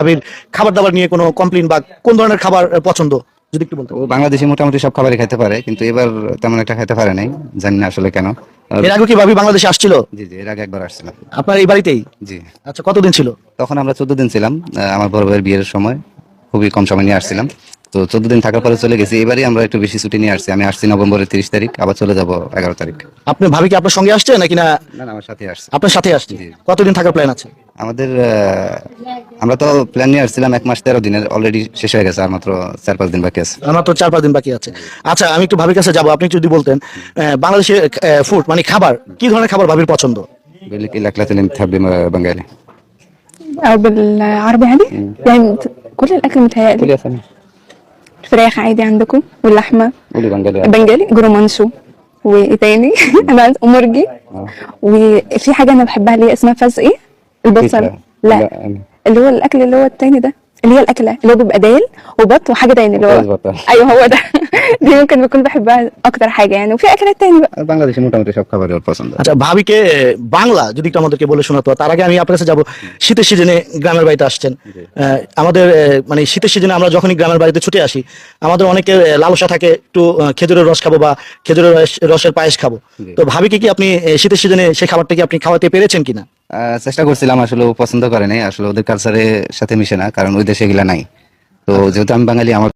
ভাবির খাবার দাবার নিয়ে কোনো কমপ্লেইন বা কোন ধরনের খাবার পছন্দ যদি একটু বলতেন। ও বাংলাদেশে মোটামুটি সব খাবারই খেতে পারে, কিন্তু এবার তেমন একটা খেতে পারে নাই, জানি না আসলে কেন। এর আগে কি ভাবি বাংলাদেশে আসছিল জি জি, এর আগে একবার আসছিলাম। আপনার এই বাড়িতেই? জি, আচ্ছা, কতদিন ছিল? তখন আমরা 14 দিন ছিলাম। আমার বড় ভাইয়ের বিয়ের সময় খুবই কম সময় নিয়ে আসছিলাম। তো 14 দিন থাকার পরে চলে গেছি। এবারই আমরা একটু বেশি ছুটি নিয়ে আসছি। আমি আসছি নভেম্বরের 30 তারিখ, আবার চলে যাব 11 তারিখ। আপনি ভাবি কি আপনার সঙ্গে আসছে নাকি না না না, আমার সাথে আসছে। আপনার সাথে আসছে? জি। কতদিন থাকার প্ল্যান আছে? আমাদের আমরা তো প্ল্যান নিয়ে আসছিলাম 1 মাস 13 দিনের, অলরেডি শেষ হয়ে গেছে, আর মাত্র 4-5 দিন বাকি আছে। আমার তো 4-5 দিন বাকি আছে। আচ্ছা, আমি একটু ভাবির কাছে যাবো, আপনি যদি বলতেন বাংলাদেশের ফুড মানে খাবার কি ধরনের খাবার ভাবির পছন্দ? بيقول لك ايه الاكلات اللي انت بتحبي بنجالي؟ او بالعربي عادي يعني كل الاكل متهيألي قولي يا سامي. فراخ عادي عندكم واللحمه قولي بنجالي. بنجالي جرومانسو وايه تاني انا عايز مرجي وفي حاجه انا بحبها اللي هي اسمها فزقي البصل لا اللي هو الاكل اللي هو التاني ده اللي هي الاكله اللي هو بيبقى دال وبط وحاجه تاني اللي وفاز هو بطل. ايوه هو ده دي ممكن بكون بحبها اكتر حاجه يعني وفي اكلات تاني بقى বাংলাদেশে মোটামুটি সব খাবারই ওর পছন্দ। আচ্ছা, ভাবিকে বাংলা যদি একটু আমাদেরকে বলে শোনাতো। তার আগে আমি আপনার কাছে যাবো, শীতের সিজনে গ্রামের বাড়িতে আসছেন। আমাদের মানে শীতের সিজনে আমরা যখনই গ্রামের বাড়িতে ছুটে আসি, আমাদের অনেকের লালসা থাকে একটু খেজুরের রস খাবো বা খেজুরের রসের পায়েস খাবো। তো ভাবিকে কি আপনি শীতের সিজনে সেই খাবারটা কি আপনি খাওয়াতে পেরেছেন কিনা? চেষ্টা করছিলাম, আসলে ও পছন্দ করে নাই, আসলে ওদের কালচারের সাথে মিশে না, কারণ ওই দেশে এগুলা নাই। তো যেহেতু আমি বাঙালি, আমার